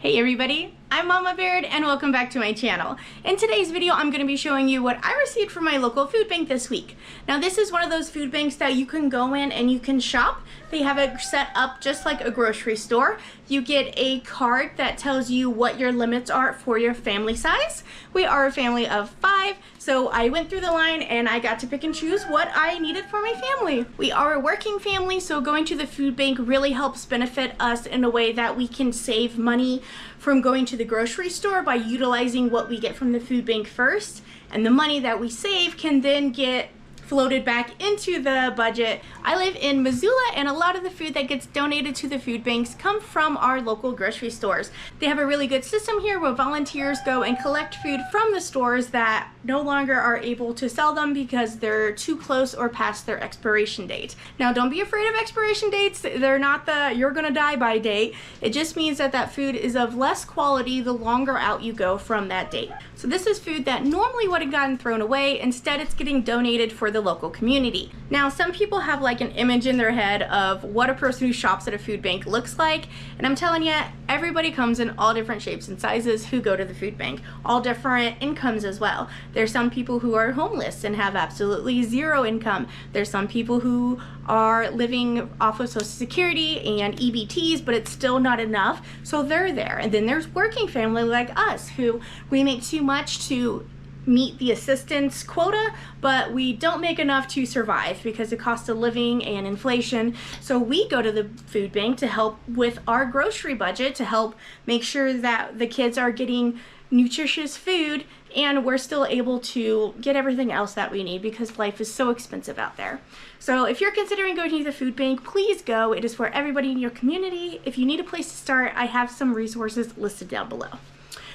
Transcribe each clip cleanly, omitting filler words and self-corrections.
Hey everybody, I'm Mama Baird and welcome back to my channel. In today's video, I'm going to be showing you what I received from my local food bank this week. Now this is one of those food banks that you can go in and you can shop. They have it set up just like a grocery store. You get a card that tells you what your limits are for your family size. We are a family of 5, so I went through the line and I got to pick and choose what I needed for my family. We are a working family, so going to the food bank really helps benefit us in a way that we can save money from going to the grocery store by utilizing what we get from the food bank first, and the money that we save can then get floated back into the budget. I live in Missoula and a lot of the food that gets donated to the food banks come from our local grocery stores. They have a really good system here where volunteers go and collect food from the stores that no longer are able to sell them because they're too close or past their expiration date. Now don't be afraid of expiration dates. They're not the you're gonna die by date. It just means that that food is of less quality the longer out you go from that date. So this is food that normally would have gotten thrown away. Instead, it's getting donated for the local community. Now, some people have like an image in their head of what a person who shops at a food bank looks like, and I'm telling you, everybody comes in all different shapes and sizes who go to the food bank, all different incomes as well. There's some people who are homeless and have absolutely zero income. There's some people who are living off of Social Security and EBTs, but it's still not enough, so they're there. And then there's working family like us who we make too much to meet the assistance quota, but we don't make enough to survive because of cost of living and inflation. So we go to the food bank to help with our grocery budget, to help make sure that the kids are getting nutritious food and we're still able to get everything else that we need because life is so expensive out there. So if you're considering going to the food bank, please go. It is for everybody in your community. If you need a place to start, I have some resources listed down below.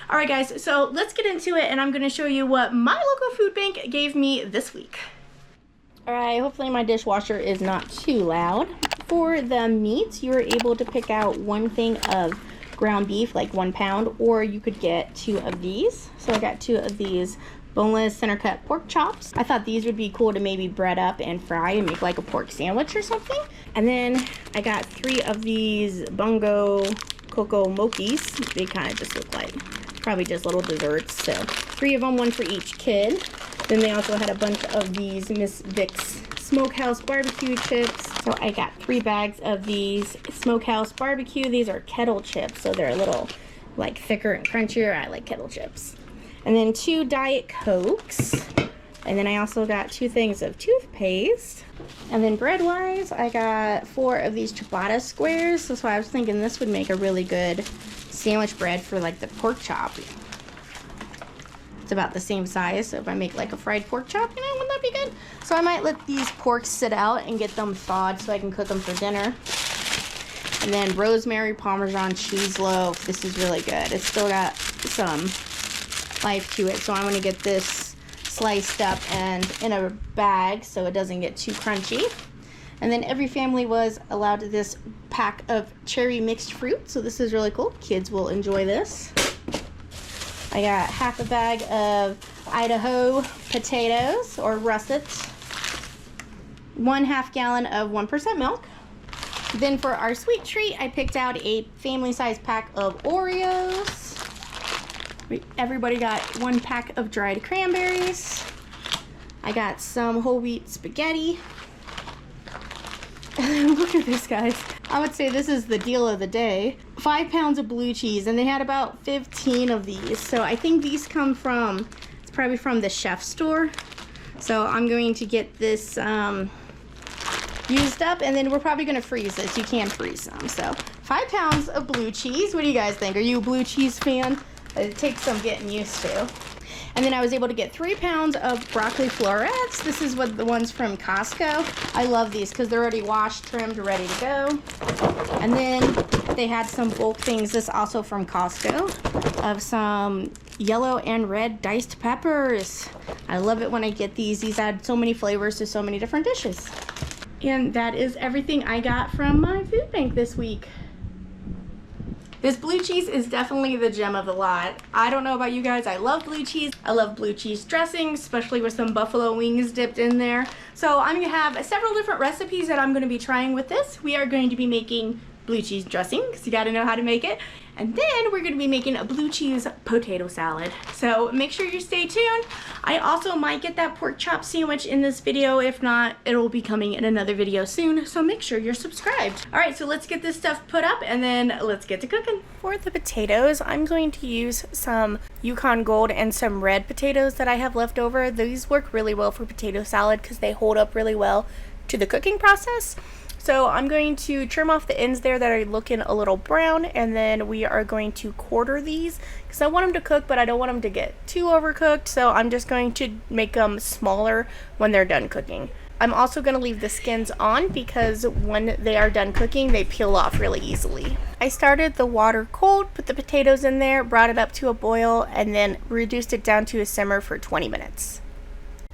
Alright guys, so let's get into it and I'm going to show you what my local food bank gave me this week. Alright, hopefully my dishwasher is not too loud. For the meats, you're able to pick out one thing of ground beef, like 1 pound, or you could get 2 of these. So I got 2 of these boneless center cut pork chops. I thought these would be cool to maybe bread up and fry and make like a pork sandwich or something. And then I got 3 of these Bungo Cocoa Mochis. They kind of just look like probably just little desserts, so 3 of them, 1 for each kid. Then they also had a bunch of these Miss Vic's Smokehouse Barbecue chips. So I got 3 bags of these Smokehouse Barbecue. These are kettle chips, so they're a little like thicker and crunchier. I like kettle chips. And then 2 Diet Cokes. And then I also got 2 things of toothpaste. And then bread-wise, I got 4 of these ciabatta squares. That's why I was thinking this would make a really good sandwich bread for like the pork chop. It's about the same size, so if I make like a fried pork chop, you know, wouldn't that be good? So I might let these porks sit out and get them thawed so I can cook them for dinner. And then rosemary Parmesan cheese loaf. This is really good. It's still got some life to it, so I'm going to get this sliced up and in a bag so it doesn't get too crunchy. And then every family was allowed this pack of cherry mixed fruit, so this is really cool. Kids will enjoy this. I got half a bag of Idaho potatoes, or russets. 1/2 gallon of 1% milk. Then for our sweet treat, I picked out a family-sized pack of Oreos. Everybody got 1 pack of dried cranberries. I got some whole wheat spaghetti. Look at this, guys. I would say this is the deal of the day. 5 pounds of blue cheese, and they had about 15 of these. So I think these come from, it's probably from the chef store. So I'm going to get this used up, and then we're probably going to freeze this. You can freeze some. So 5 pounds of blue cheese. What do you guys think? Are you a blue cheese fan? It takes some getting used to. And then I was able to get 3 pounds of broccoli florets. This is what the ones from Costco. I love these because they're already washed, trimmed, ready to go. And then they had some bulk things, this also from Costco, of some yellow and red diced peppers. I love it when I get these. These add so many flavors to so many different dishes. And that is everything I got from my food bank this week. This blue cheese is definitely the gem of the lot. I don't know about you guys, I love blue cheese. I love blue cheese dressing, especially with some buffalo wings dipped in there. So I'm gonna have several different recipes that I'm gonna be trying with this. We are going to be making blue cheese dressing, because you gotta know how to make it. And then we're gonna be making a blue cheese potato salad. So make sure you stay tuned. I also might get that pork chop sandwich in this video. If not, it'll be coming in another video soon. So make sure you're subscribed. All right, so let's get this stuff put up and then let's get to cooking. For the potatoes, I'm going to use some Yukon Gold and some red potatoes that I have left over. These work really well for potato salad because they hold up really well to the cooking process. So I'm going to trim off the ends there that are looking a little brown, and then we are going to quarter these because I want them to cook, but I don't want them to get too overcooked. So I'm just going to make them smaller when they're done cooking. I'm also going to leave the skins on because when they are done cooking, they peel off really easily. I started the water cold, put the potatoes in there, brought it up to a boil, and then reduced it down to a simmer for 20 minutes.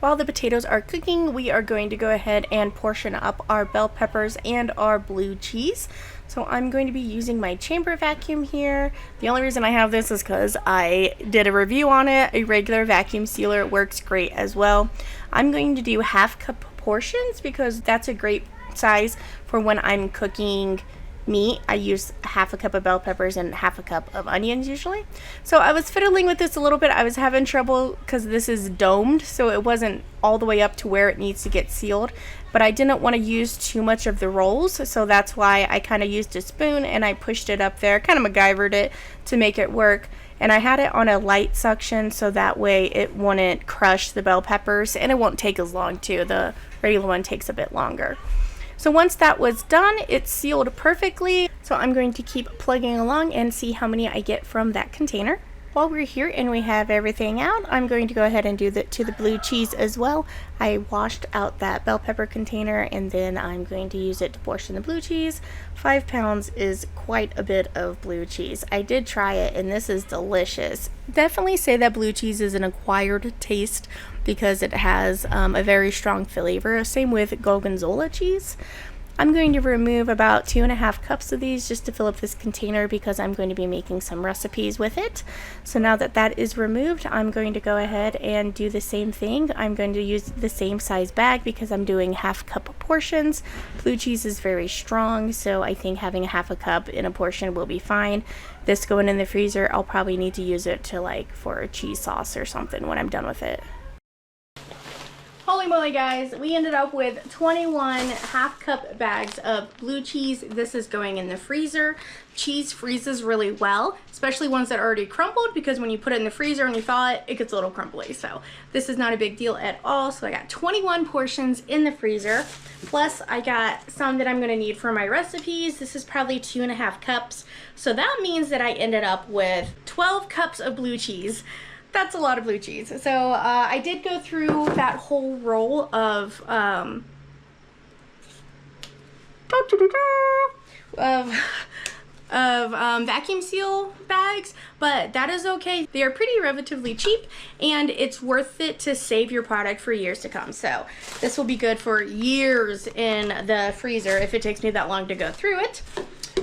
While the potatoes are cooking, we are going to go ahead and portion up our bell peppers and our blue cheese. So I'm going to be using my chamber vacuum here. The only reason I have this is because I did a review on it. A regular vacuum sealer works great as well. I'm going to do half cup portions because that's a great size for when I'm cooking meat. I use half a cup of bell peppers and half a cup of onions usually. So I was fiddling with this a little bit. I was having trouble because this is domed, so it wasn't all the way up to where it needs to get sealed. But I didn't want to use too much of the rolls, so that's why I kind of used a spoon and I pushed it up there, kind of MacGyvered it to make it work. And I had it on a light suction so that way it wouldn't crush the bell peppers, and it won't take as long too. The regular one takes a bit longer. So once that was done, it's sealed perfectly. So I'm going to keep plugging along and see how many I get from that container. While we're here and we have everything out, I'm going to go ahead and do that to the blue cheese as well. I washed out that bell pepper container and then I'm going to use it to portion the blue cheese. 5 pounds is quite a bit of blue cheese. I did try it and this is delicious. Definitely say that blue cheese is an acquired taste because it has a very strong flavor. Same with Gorgonzola cheese. I'm going to remove about 2.5 cups of these just to fill up this container because I'm going to be making some recipes with it. So now that that is removed, I'm going to go ahead and do the same thing. I'm going to use the same size bag because I'm doing half cup portions. Blue cheese is very strong, so I think having half a cup in a portion will be fine. This going in the freezer, I'll probably need to use it to for a cheese sauce or something when I'm done with it. Holy moly guys, we ended up with 21 half cup bags of blue cheese. This is going in the freezer. Cheese freezes really well, especially ones that are already crumbled, because when you put it in the freezer and you thaw it, it gets a little crumbly. So this is not a big deal at all. So I got 21 portions in the freezer. Plus I got some that I'm gonna need for my recipes. This is probably 2.5 cups. So that means that I ended up with 12 cups of blue cheese. That's a lot of blue cheese. So I did go through that whole roll of vacuum seal bags, but that is okay. They are pretty relatively cheap and it's worth it to save your product for years to come. So this will be good for years in the freezer if it takes me that long to go through it.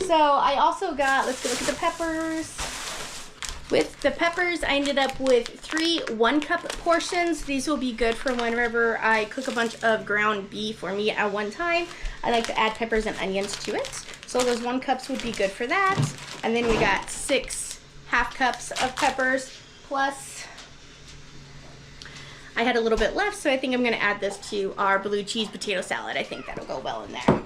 So I also got, let's go look at the peppers. With the peppers, I ended up with 3 1-cup portions. These will be good for whenever I cook a bunch of ground beef or meat at one time. I like to add peppers and onions to it. So those 1 cups would be good for that. And then we got 6 half cups of peppers, plus I had a little bit left, so I think I'm gonna add this to our blue cheese potato salad. I think that'll go well in there.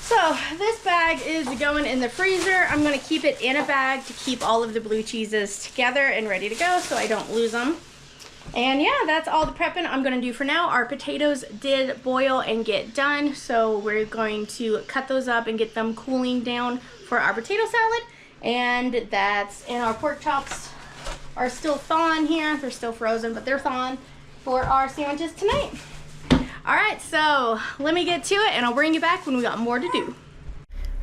So this bag is going in the freezer. I'm gonna keep it in a bag to keep all of the blue cheeses together and ready to go so I don't lose them. And yeah, that's all the prepping I'm gonna do for now. Our potatoes did boil and get done, so we're going to cut those up and get them cooling down for our potato salad. And our pork chops are still thawing here. They're still frozen, but they're thawing for our sandwiches tonight. Alright, so let me get to it and I'll bring you back when we got more to do.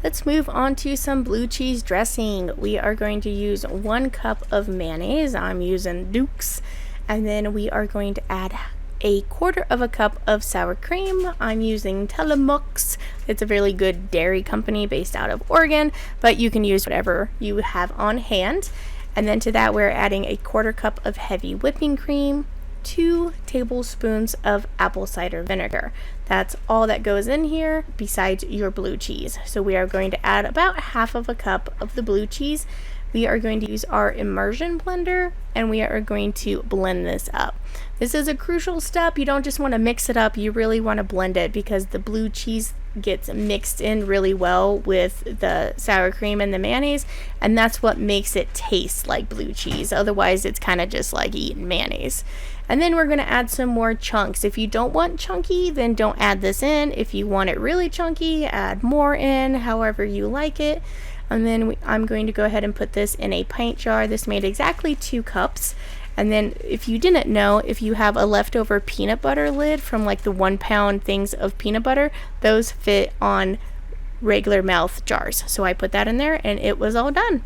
Let's move on to some blue cheese dressing. We are going to use 1 cup of mayonnaise. I'm using Duke's. And then we are going to add 1/4 cup of sour cream. I'm using Tillamook's. It's a really good dairy company based out of Oregon, but you can use whatever you have on hand. And then to that we're adding 1/4 cup of heavy whipping cream, 2 tablespoons of apple cider vinegar. That's all that goes in here besides your blue cheese. So we are going to add about 1/2 cup of the blue cheese. we are going to use our immersion blender and we are going to blend this up. This is a crucial step. You don't just want to mix it up, you really want to blend it because the blue cheese gets mixed in really well with the sour cream and the mayonnaise, and that's what makes it taste like blue cheese. Otherwise it's kind of just like eating mayonnaise. And then we're going to add some more chunks. If you don't want chunky, then don't add this in. If you want it really chunky, add more in, however you like it. And then I'm going to go ahead and put this in a pint jar. This made exactly 2 cups. And then if you didn't know, if you have a leftover peanut butter lid from like the 1 pound things of peanut butter, those fit on regular mouth jars. So I put that in there and it was all done.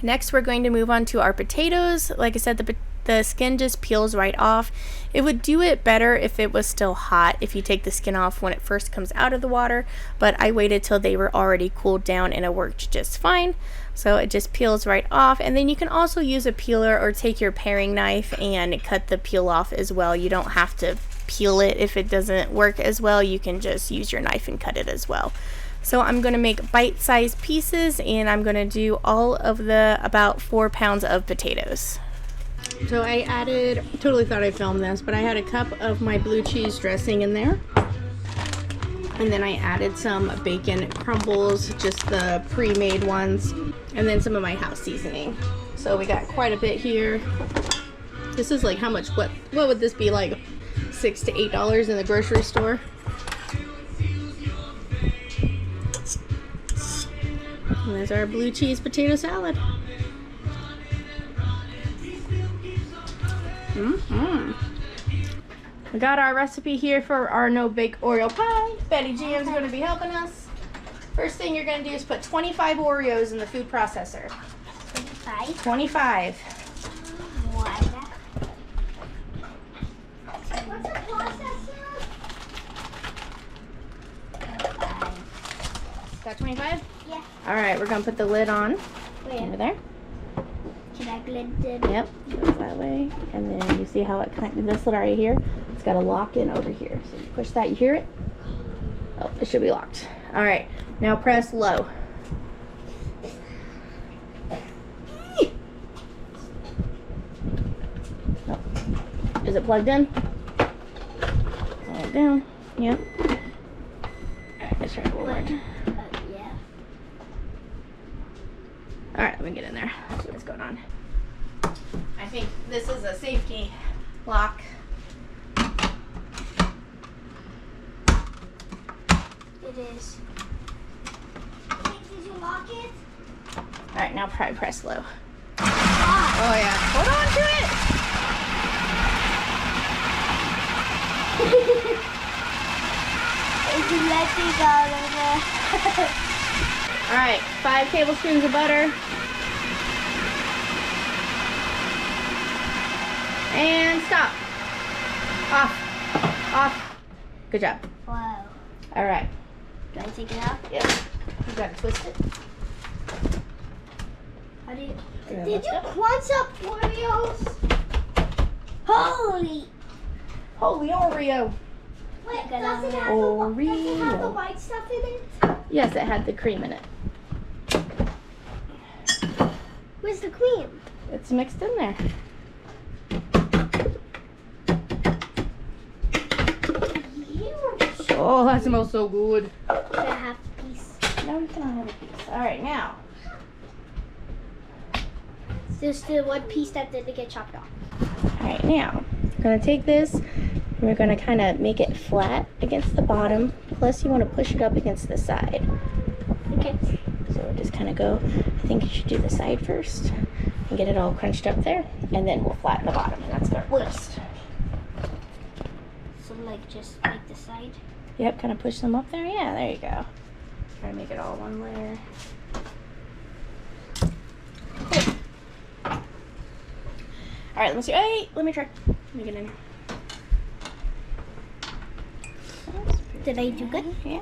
Next we're going to move on to our potatoes. Like I said, the skin just peels right off. It would do it better if it was still hot, if you take the skin off when it first comes out of the water, but I waited till they were already cooled down and it worked just fine. So it just peels right off, and then you can also use a peeler or take your paring knife and cut the peel off as well. You don't have to peel it if it doesn't work as well. You can just use your knife and cut it as well. So I'm going to make bite-sized pieces, and I'm going to do all of the about 4 pounds of potatoes. So I added, totally thought I filmed this, but I had a cup of my blue cheese dressing in there. And then I added some bacon crumbles, just the pre-made ones, and then some of my house seasoning. So we got quite a bit here. This is like how much, what would this be, like $6 to $8 in the grocery store? And there's our blue cheese potato salad. We got our recipe here for our no-bake Oreo pie. Betty Jam's going to be helping us. First thing you're going to do is put 25 Oreos in the food processor. 25? 25. Why that? What's a processor? Got 25? Yeah. Alright, we're going to put the lid on. Where? Over there. Can I blend it? Yep, goes that way. And then you see how it kind of, this lid right here, it's got a lock in over here. So you push that, you hear it? Oh, it should be locked. Alright, now press low. Oh. Is it plugged in? Pull it down. Yep. Alright, let's try it one more time. Yeah. Alright, let me get in there. See what's going on. I think this is a safety lock. It is. Wait, did you lock it? Alright, now probably press low. Ah. Oh yeah. Hold on to it! It's letting out of there. Alright, 5 tablespoons of butter. And stop. Off. Off. Good job. Wow. Alright. Do I take it out? Yep. You gotta twist it. How do you... Yeah, Did let's you go. crunch up Oreos? Holy! Holy Oreo. Wait, Oreo. does it have the white stuff in it? Yes, it had the cream in it. Where's the cream? It's mixed in there. Oh, that smells so good. Can I have a piece? No, you cannot have a piece. Alright, now. There's the one piece that didn't get chopped off. Alright, now. I'm going to take this. And we're going to kind of make it flat against the bottom. Plus, you want to push it up against the side. Okay. So we'll just kind of go. I think you should do the side first. And get it all crunched up there. And then we'll flatten the bottom. And that's our first. So like just like the side? Yep, kind of push them up there. Yeah, there you go. Try to make it all one layer. Alright, let me see. Hey, let me try. Let me get in here. Did I do good? Yeah.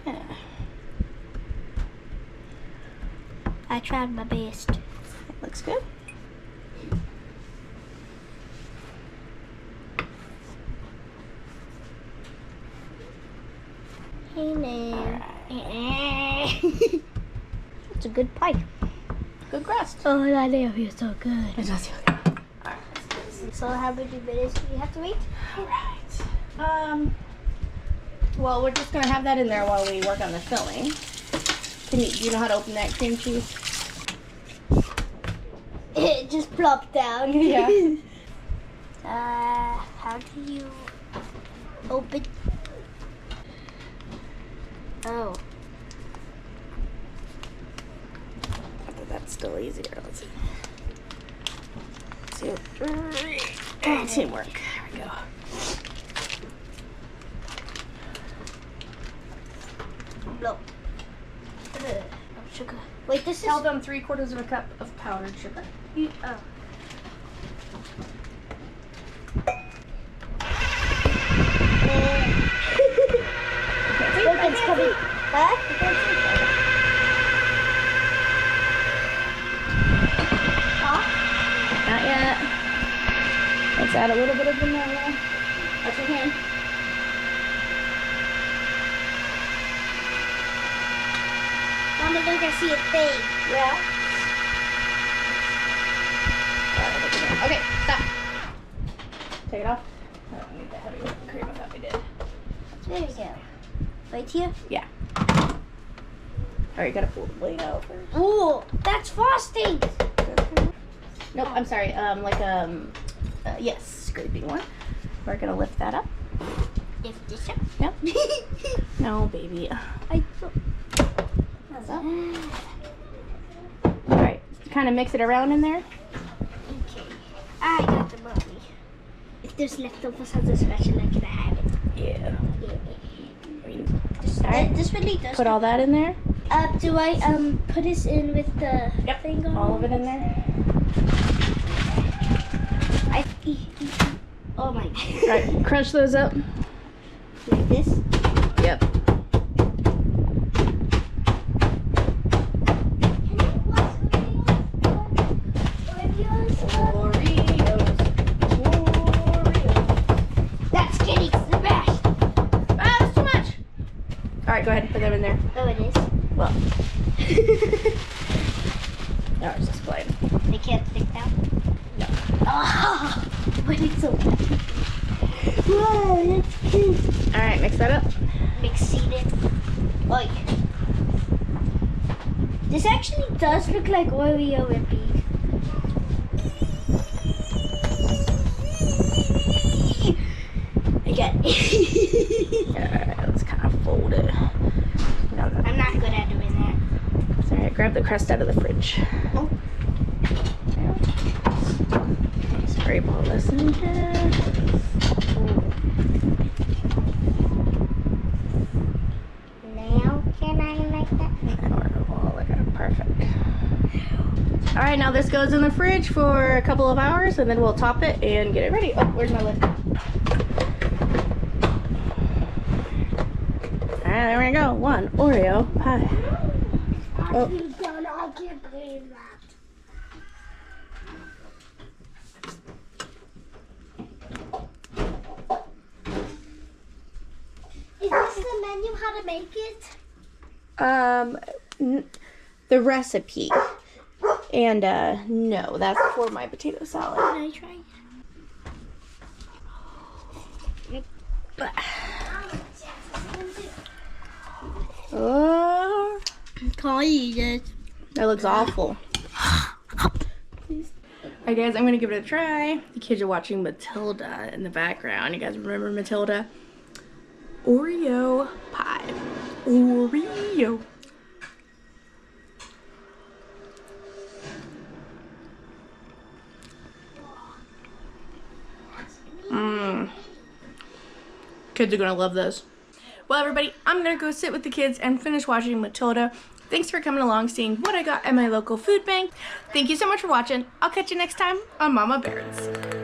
I tried my best. It looks good. Hey man. It's a good pie. Good crust. Oh, that nail feels so good. It does feel good. Alright. So how many minutes do we have to wait? Alright. Well, we're just gonna have that in there while we work on the filling. Do you know how to open that cream cheese? It just plopped down. Yeah. How do you open? Oh. I thought that's still easier. Let's see. Teamwork. There we go. No. Sugar. Wait, this Tell is. them 3/4 of a cup of powdered sugar. Oh. Look, it's coming. Huh? Not yet. Let's add a little bit of vanilla. Watch your hand. Mama, look, I see a thing. Yeah. Okay, stop. Take it off. I don't need the heavy whipping cream. I thought we did. There we go. Right here? Yeah. Alright, you gotta pull the blade out first. Ooh, that's frosting. Nope, I'm sorry. Yes, scraping one. We're gonna lift that up. Lift this up. Yep. No, baby. Alright, kind of mix it around in there. Okay. I got the mommy. If there's leftovers of the special, I can have it. Yeah. This, Alright. this really does. Put all that in there. Do I put this in with the thing on? All of it in there. Oh my god. Alright, crush those up. Like this? Yep. That's getting smashed. Ah, that's too much. Alright, go ahead and put them in there. Oh, it is. Well. No, it's just plain. They can't stick down? No. Oh, but it's so bad. Whoa, that's cute. Alright, mix that up. Mixing it. Oi. This actually does look like Oreo Pie. Again. Alright, let's kind of fold it. No, no. I'm not good at doing that. It's alright, grab the crust out of the fridge. Oh. Scrape all this in here. Now can I like that? Oh, look at it, perfect. Alright, now this goes in the fridge for a couple of hours and then we'll top it and get it ready. Oh, where's my lid? Alright, there we go. One Oreo pie. Oh. I can't believe that. Is this the menu how to make it? The recipe. And no, that's for my potato salad. Can I try? Oh, Can't eat it. that looks awful. Alright guys, I'm gonna give it a try. The kids are watching Matilda in the background. You guys remember Matilda? Oreo pie. Oreo. Mmm. Kids are gonna love this. Well, everybody, I'm gonna go sit with the kids and finish watching Matilda. Thanks for coming along, seeing what I got at my local food bank. Thank you so much for watching. I'll catch you next time on Mama Baird's.